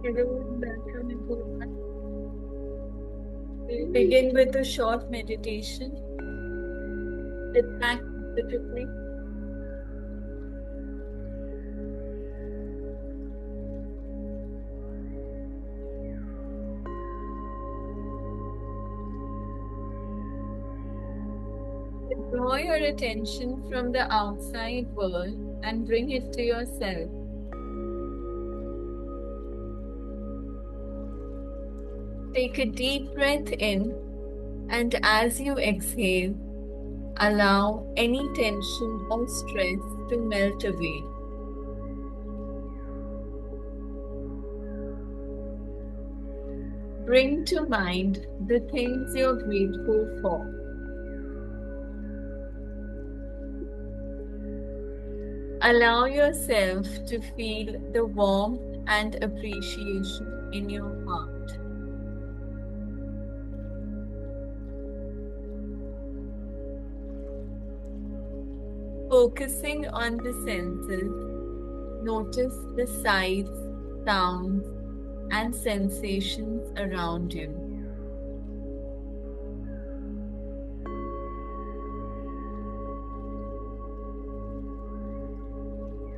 Everyone, welcome everyone. We'll begin with a short meditation. Sit back comfortably. Draw your attention from the outside world and bring it to yourself. Take a deep breath in, and as you exhale, allow any tension or stress to melt away. Bring to mind the things you're grateful for. Allow yourself to feel the warmth and appreciation in your heart. Focusing on the senses, notice the sights, sounds, and sensations around you.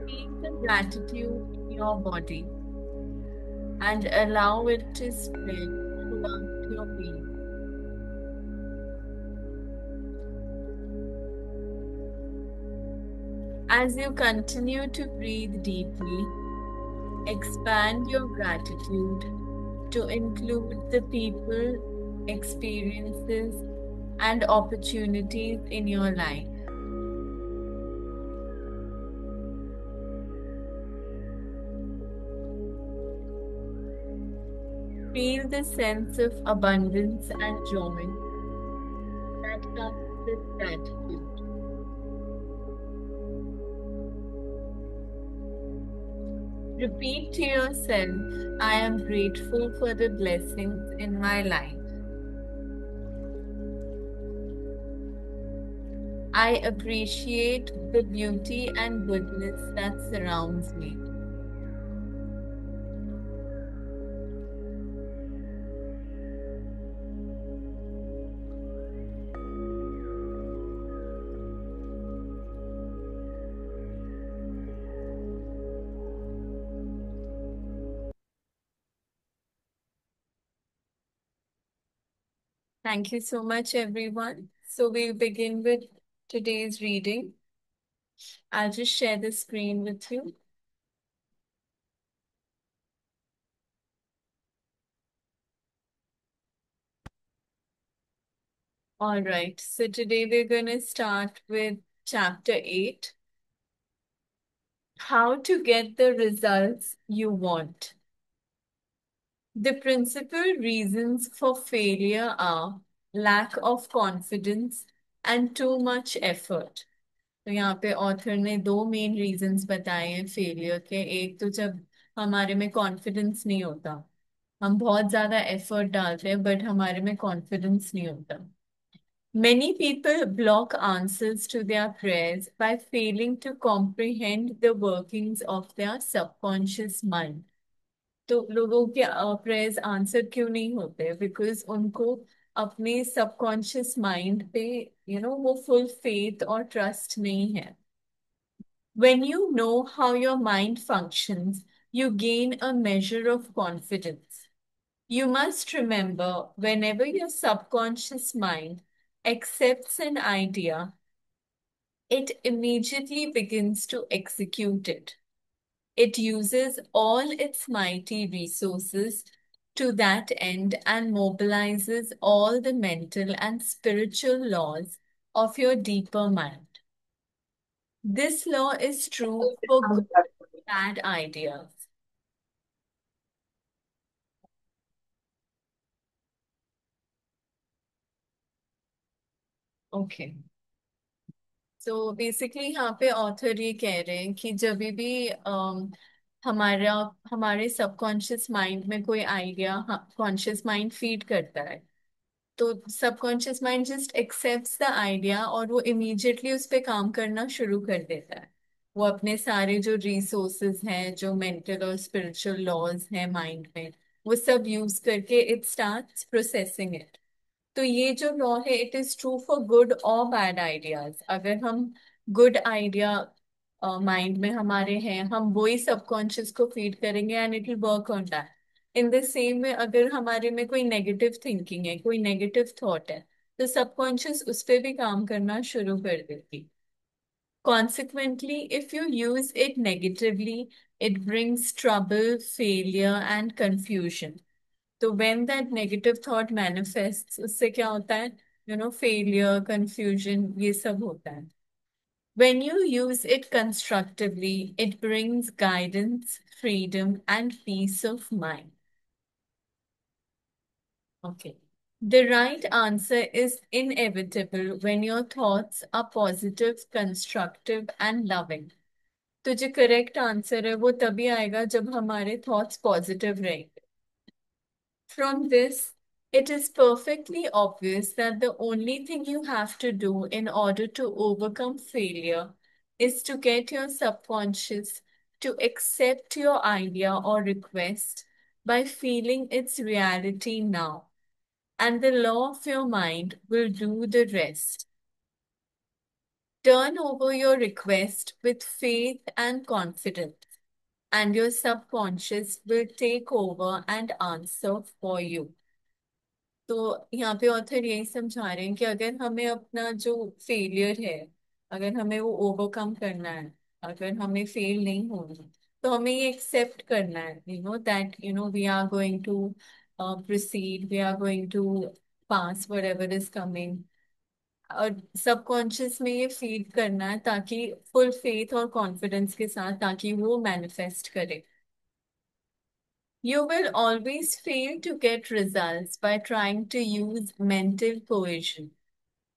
Feel the gratitude in your body and allow it to spread throughout your being. As you continue to breathe deeply, expand your gratitude to include the people, experiences, and opportunities in your life. Feel the sense of abundance and joy that comes with gratitude. Repeat to yourself, I am grateful for the blessings in my life. I appreciate the beauty and goodness that surrounds me. Thank you so much, everyone. So we'll begin with today's reading. I'll just share the screen with you. All right, so today we're going to start with chapter 8, How to Get the Results You Want. The principal reasons for failure are lack of confidence and too much effort. तो यहाँ पे author ने दो main reasons बताए हैं failure के। एक तो जब हमारे में कॉन्फिडेंस नहीं होता, हम बहुत ज्यादा एफर्ट डालते हैं बट हमारे में कॉन्फिडेंस नहीं होता। Many people block answers to their prayers by failing to comprehend the workings of their subconscious mind. तो लोगों के प्रेयर्स आंसर क्यों नहीं होते? बिकॉज उनको अपने सबकॉन्शियस माइंड पे वो फुल फेथ और ट्रस्ट नहीं है। When you know how your mind functions, you gain a measure of confidence. You must remember, whenever your subconscious mind accepts an idea, it immediately begins to execute it. It uses all its mighty resources to that end and mobilizes all the mental and spiritual laws of your deeper mind. This law is true for good and bad ideas. Okay, so basically यहाँ पे author ये कह रहे हैं कि जब भी हमारा हमारे सबकॉन्शियस माइंड में कोई आइडिया कॉन्शियस माइंड फीड करता है, तो subconscious mind just accepts the idea और वो इमीडिएटली उस पे काम करना शुरू कर देता है। वो अपने सारे जो रिसोर्सेज हैं, जो मेंटल और स्पिरिचुअल लॉज हैं माइंड में, वो सब यूज करके इट स्टार्ट्स प्रोसेसिंग इट। तो ये जो लॉ है, it is true for good और बैड आइडियाज। अगर हम गुड आइडिया माइंड में हमारे हैं, हम वही सबकॉन्शियस को फीड करेंगे and it will work on that. In the same way, अगर हमारे में कोई नेगेटिव थिंकिंग है, कोई नेगेटिव थॉट है, तो सबकॉन्शियस उस पर भी काम करना शुरू कर देती। Consequently, if you use it negatively, it brings trouble, failure, and confusion. तो when that negative thought manifests, उससे क्या होता है? Failure, confusion, ये सब होता है. When you use it constructively, it brings guidance, freedom, and peace of mind. Okay. The right answer is inevitable when your thoughts are positive, constructive, and loving. तो जो करेक्ट आंसर है वो तभी आएगा जब हमारे थॉट्स पॉजिटिव रहेंगे। From this, it is perfectly obvious that the only thing you have to do in order to overcome failure is to get your subconscious to accept your idea or request by feeling its reality now. And the law of your mind will do the rest. Turn over your request with faith and confidence, and your subconscious will take over and answer for you. तो यहाँ पे author यही समझा रहे हैं कि अगर हमें अपना जो फेलियर है, अगर हमें वो ओवरकम करना है, अगर हमें फेल नहीं होना, तो हमें ये एक्सेप्ट करना है, that we are going to proceed, we are going to pass whatever is कमिंग। और सबकॉन्शियस में ये फीड करना है ताकि फुल फेथ और कॉन्फिडेंस के साथ, ताकि वो मैनिफेस्ट करे। You will always fail to get results by trying to use mental coercion.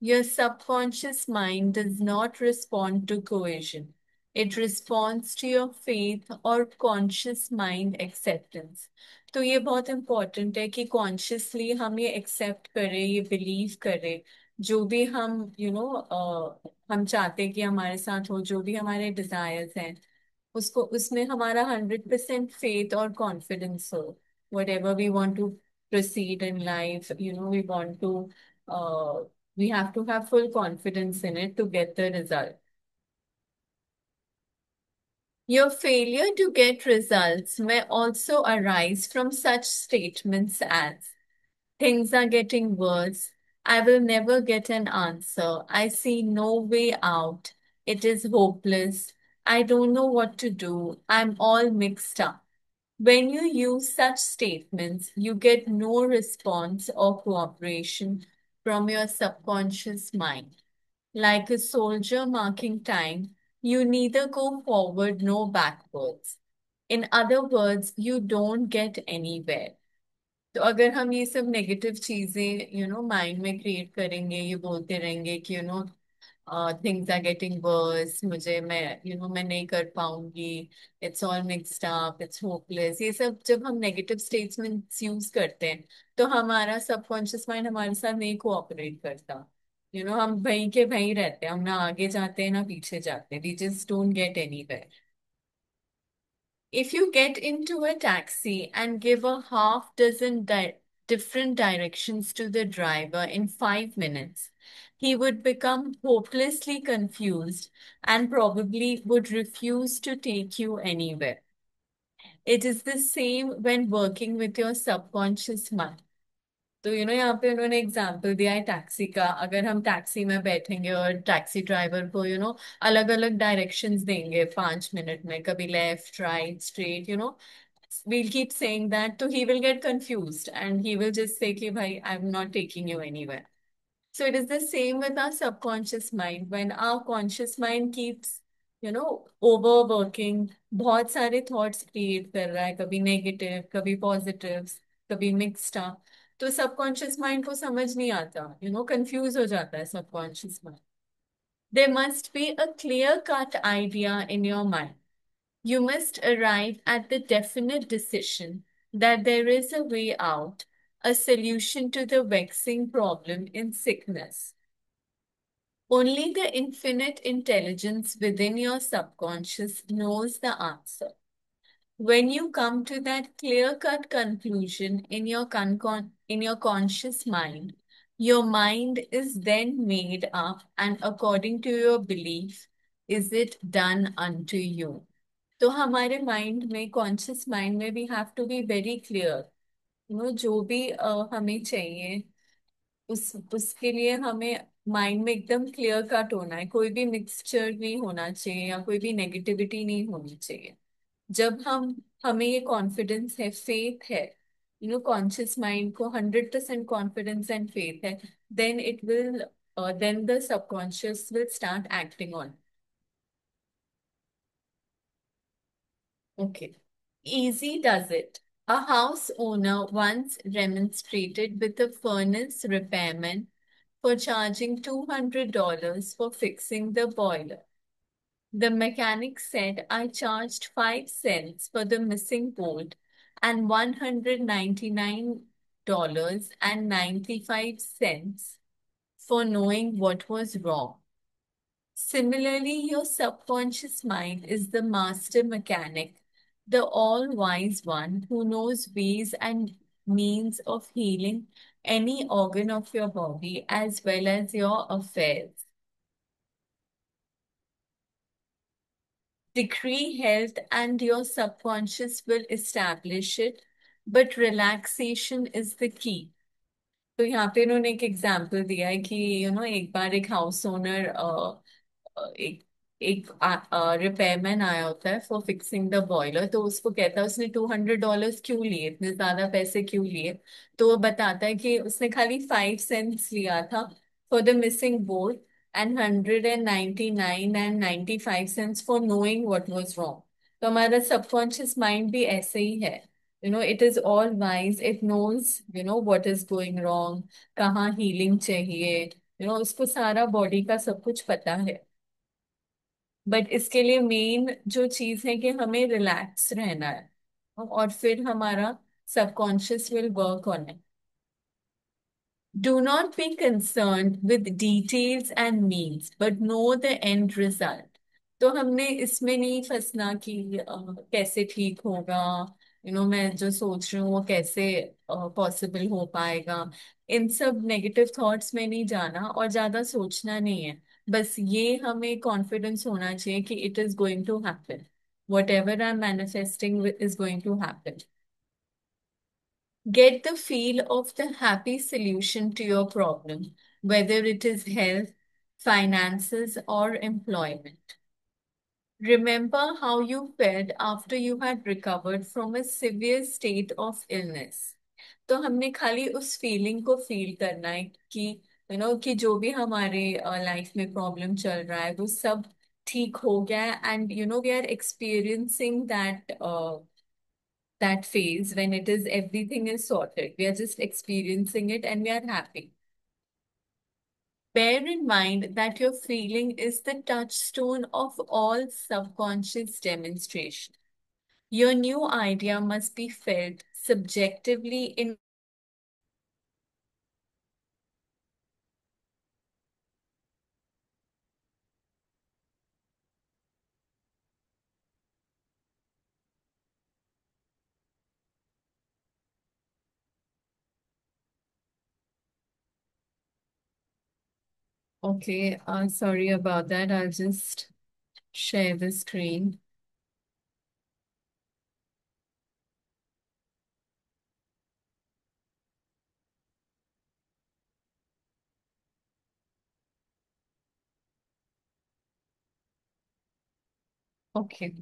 Your subconscious mind does not respond to coercion. It responds to your faith or conscious mind acceptance. तो ये बहुत important है कि consciously हम ये accept करें, ये believe करें, जो भी हम हम चाहते हैं कि हमारे साथ हो, जो भी हमारे डिजायर्स हैं, उसको उसमें हमारा 100% फेथ और कॉन्फिडेंस हो। whatever we want to proceed in life, we want to we have to have full confidence in it to get the result. Your failure to get results may also arise from such statements as, things are getting worse, I will never get an answer, I see no way out, it is hopeless, I don't know what to do, I'm all mixed up. When you use such statements, you get no response or cooperation from your subconscious mind. Like a soldier marking time, you neither go forward nor backwards. In other words, you don't get anywhere. तो अगर हम ये सब negative चीजें mind में create करेंगे, ये बोलते रहेंगे कि थिंग्स आर गेटिंग वर्स, मुझे मैं मैं नहीं कर पाऊंगी, it's all mixed up, it's hopeless, ये सब जब हम नेगेटिव स्टेटमेंट्स यूज करते हैं, तो हमारा सबकॉन्शियस माइंड हमारे साथ नहीं कोऑपरेट करता। हम वहीं के वहीं रहते हैं, हम ना आगे जाते हैं ना पीछे जाते हैं, we just don't get anywhere. If you get into a taxi and give a half dozen different directions to the driver in 5 minutes, he would become hopelessly confused and probably would refuse to take you anywhere. It is the same when working with your subconscious mind. तो यहाँ पे उन्होंने example दिया है taxi का। अगर हम taxi में बैठेंगे और टैक्सी ड्राइवर को अलग अलग डायरेक्शंस देंगे 5 मिनट में, कभी left right straight, we'll keep saying that, so he will get confused and he will just say कि भाई I'm not taking you anywhere. So it is the same with our subconscious mind. When our conscious mind keeps, overworking, बहुत सारे thoughts create कर रहा है, कभी negative, कभी positive, कभी मिक्स्ड अप, तो सबकॉन्शियस माइंड को समझ नहीं आता, कंफ्यूज हो जाता है subconscious mind. There must be a clear-cut idea in your mind. You must arrive at the definite decision that there is a way out, a solution to the vexing problem in sickness. Only the infinite intelligence within your subconscious knows the answer. When you come to that clear-cut conclusion in your in your conscious mind, your mind is then made up, and according to your belief, is it done unto you. तो हमारे mind में conscious mind में we have to be very clear, जो भी हमें चाहिए उसके लिए हमें माइंड में एकदम क्लियर कट होना है, कोई भी मिक्सचर नहीं होना चाहिए या कोई भी नेगेटिविटी नहीं होनी चाहिए। जब हमें ये कॉन्फिडेंस है, फेथ है, कॉन्शियस माइंड को 100% कॉन्फिडेंस एंड फेथ है, then it will then the subconscious will start acting on. Okay, easy does it. A house owner once remonstrated with a furnace repairman for charging $200 for fixing the boiler. The mechanic said, I charged 5 cents for the missing bolt and $199.95 for knowing what was wrong. Similarly, your subconscious mind is the master mechanic, the all wise one who knows ways and means of healing any organ of your body as well as your affairs. Decree health and your subconscious will establish it, but relaxation is the key. तो यहाँ पे इन्होंने एक example दिया है कि एक बार एक हाउस ओनर एक एक रिपेयरमैन आया होता है फॉर फिक्सिंग द बॉयलर, तो उसको कहता है उसने $200 क्यों लिए, इतने ज्यादा पैसे क्यों लिए। तो वो बताता है कि उसने खाली 5 सेंट्स लिया था for the missing board and 199.95 for knowing what was wrong. तो हमारा सबकॉन्शियस माइंड भी ऐसे ही है, it is all wise, it knows what is going wrong, कहाँ हीलिंग चाहिए, उसको सारा बॉडी का सब कुछ पता है। बट इसके लिए मेन जो चीज है कि हमें रिलैक्स रहना है, और फिर हमारा subconscious will work on it. Do not be concerned with details and means, but know the end result. तो हमने इसमें नहीं फंसना कि कैसे ठीक होगा, मैं जो सोच रही हूँ वो कैसे पॉसिबल हो पाएगा। इन सब नेगेटिव थॉट्स में नहीं जाना और ज्यादा सोचना नहीं है। बस ये हमें कॉन्फिडेंस होना चाहिए कि it is going to happen, whatever I am manifesting is going to happen. Get the feel of the happy solution to your problem, whether it is health, finances, or employment. Remember how you felt after you had recovered from a severe state of illness. तो हमने खाली उस feeling को feel करना है कि कि जो भी हमारे लाइफ में प्रॉब्लम चल रहा है वो सब ठीक हो गया है, and we are experiencing that phase when it is everything is sorted. We are just experiencing it and we are happy. Bear in mind that your feeling is the touchstone of all subconscious demonstration. Your new idea must be felt subjectively in. Okay, sorry about that. I'll just share the screen. Okay.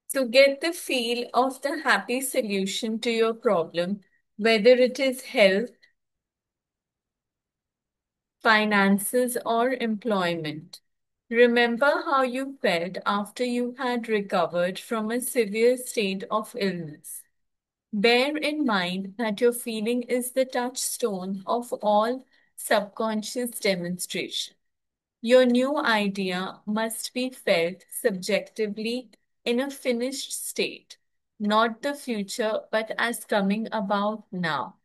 So get the feel of the happy solution to your problem, whether it is health, finances, or employment. Remember how you felt after you had recovered from a severe state of illness. Bear in mind that your feeling is the touchstone of all subconscious demonstration. Your new idea must be felt subjectively in a finished state, not the future, but as coming about now.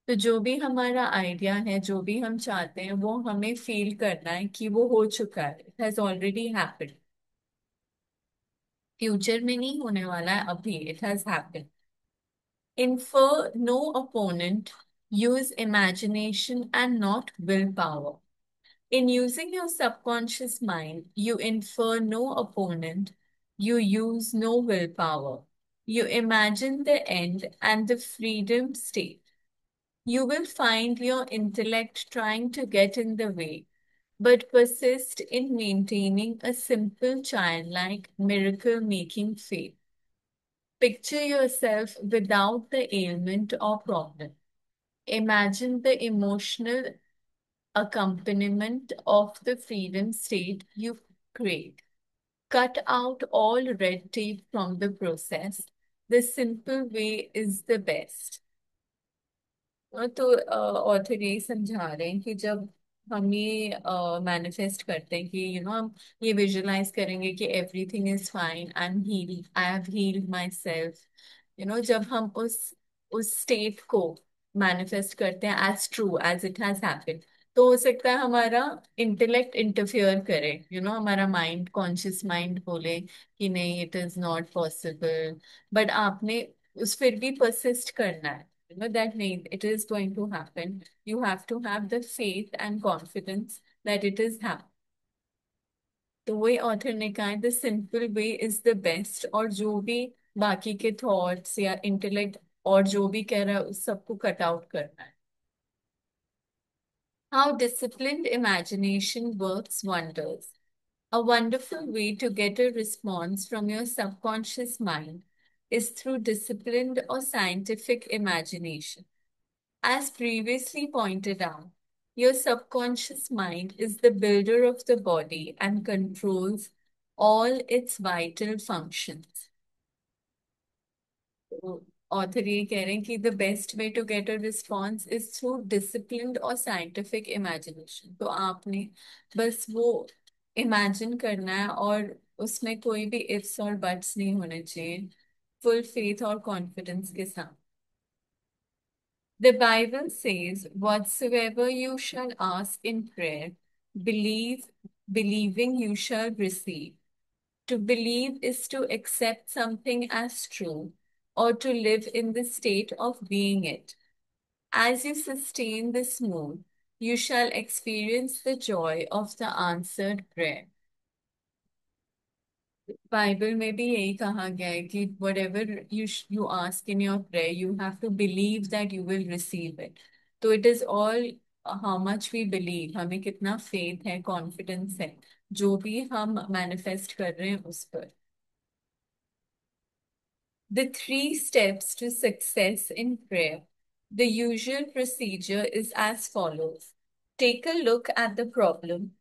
तो जो भी हमारा idea है, जो भी हम चाहते हैं, वो हमें फील करना है कि वो हो चुका है, it has already happened. Future में नहीं होने वाला है, अभी it has happened. Infer no opponent, use imagination and not willpower. In using your subconscious mind, you infer no opponent, you use no willpower. You imagine the end and the freedom state. You will find your intellect trying to get in the way, but persist in maintaining a simple childlike miracle making faith. Picture yourself without the ailment or problem. Imagine the emotional accompaniment of the freedom state you create. Cut out all red tape from the process. The simple way is the best. तो author यही समझा रहे हैं कि जब हम ये manifest करते हैं कि हम ये विजुलाइज करेंगे कि everything is fine, I am healed, I have healed myself. जब हम उस स्टेट को मैनिफेस्ट करते हैं as true as it has happened, तो हो सकता है हमारा इंटेलेक्ट इंटरफियर करे, हमारा माइंड, कॉन्शियस माइंड बोले कि नहीं, it is not possible. But आपने उस फिर भी परसिस्ट करना है, that need it is going to happen. You have to have the faith and confidence that it is happening. तो वही ऑथर ने कहा है, the simple way is the best. और जो भी बाकी के थॉट्स या इंटेलेक्ट और जो भी कह रहा है, उस सबको कट आउट करना है। How disciplined imagination works wonders. A wonderful way to get a response from your subconscious mind is through disciplined or scientific imagination. As previously pointed out, your subconscious mind is the builder of the body and controls all its vital functions. तो author ये कह रहे हैं कि the best way to get a response is through disciplined और scientific imagination. तो आपने बस वो इमेजिन करना है, और उसमें कोई भी इफ्स और बट्स नहीं होने चाहिए, फुल फेथ और कॉन्फिडेंस के साथ। The Bible says, whatsoever you shall ask in prayer, believe, believing you shall receive. To believe is to accept something as true or to live in the state of being it. As you sustain this mood, you shall experience the joy of the answered prayer. Bible में भी यही कहा गया है कि whatever you ask in your prayer, you have to believe that you will receive it. तो it is all how much we believe, हमें कितना faith है, confidence है, जो भी हम manifest कर रहे हैं उस पर। The three steps to success in prayer. The usual procedure is as follows. Take a look at the problem.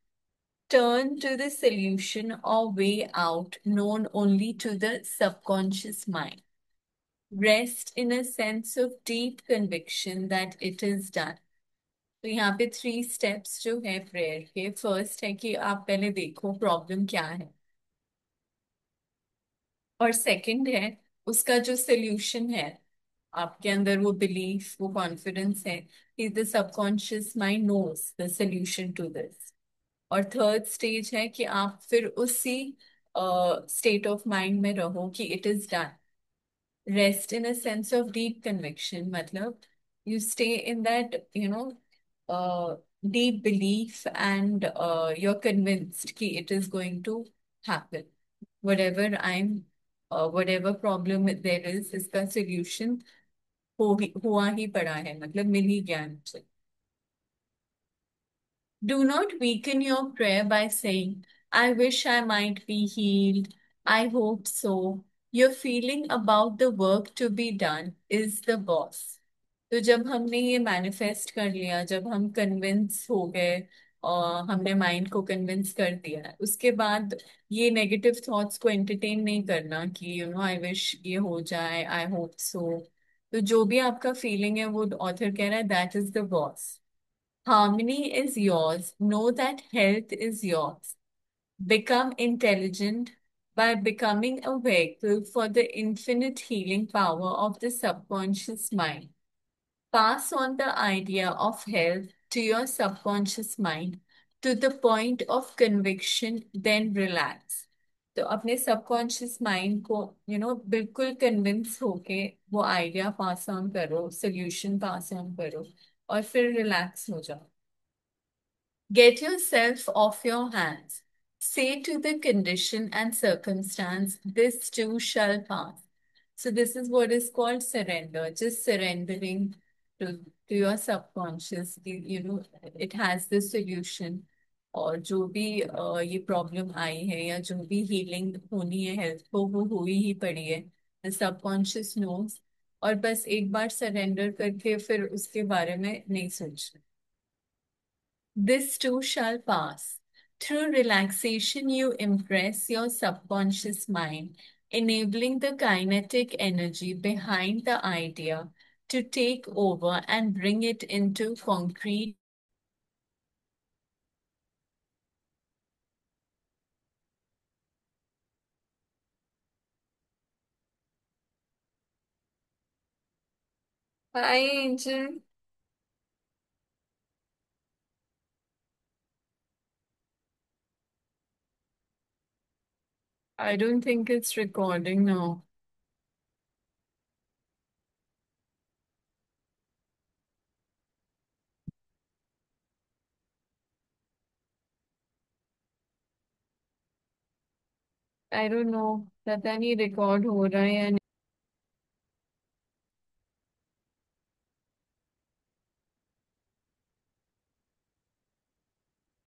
Turn to the solution or way out known only to the subconscious mind. Rest in a sense of deep conviction that it is done. तो यहाँ पे three steps जो है prayer के, first है कि आप पहले देखो प्रॉब्लम क्या है, और सेकंड है उसका जो सोल्यूशन है, आपके अंदर वो बिलीफ, वो कॉन्फिडेंस है कि the subconscious mind knows the solution to this. और थर्ड स्टेज है कि आप फिर उसी स्टेट ऑफ माइंड में रहो कि it is done. Rest in a sense of deep conviction, मतलब you stay in that deep belief and you're convinced कि it is going to happen. whatever I'm whatever problem there is, इसका solution हुआ ही पड़ा है, मतलब मिल ही गया मुझे। Do not weaken your prayer by saying, I wish I might be healed. I hope so. Your feeling about the work to be done is the boss. तो जब हमने ये मैनिफेस्ट कर लिया, जब हम कन्विंस हो गए और हमने माइंड को कन्विंस कर दिया, उसके बाद ये नेगेटिव थॉट्स को एंटरटेन नहीं करना कि आई विश ये हो जाए, आई होप सो। तो जो भी आपका फीलिंग है, वो ऑथर कह रहा है that is the boss. Harmony is yours. Know that health is yours. Become intelligent by becoming a vehicle for the infinite healing power of the subconscious mind. Pass on the idea of health to your subconscious mind to the point of conviction, then relax. तो अपने subconscious mind को बिल्कुल convince होके वो idea pass on करो, solution pass on करो और फिर रिलैक्स हो जाओ. Get yourself off your hands. Say to the condition and circumstance, this too shall pass. So, this is what is called surrender, just surrendering to your subconscious. It has the solution. और जो भी ये problem आई है या जो भी healing होनी है हेल्थ को वो हुई ही पड़ी है. The subconscious knows. और बस एक बार सरेंडर करके फिर उसके बारे में नहीं सोचना. This too shall pass. Through relaxation, you impress your subconscious mind, enabling the kinetic energy behind the idea to take over and bring it into concrete. Hi, Angel. I don't think it's recording now. I don't know. पता नहीं record हो रहा है या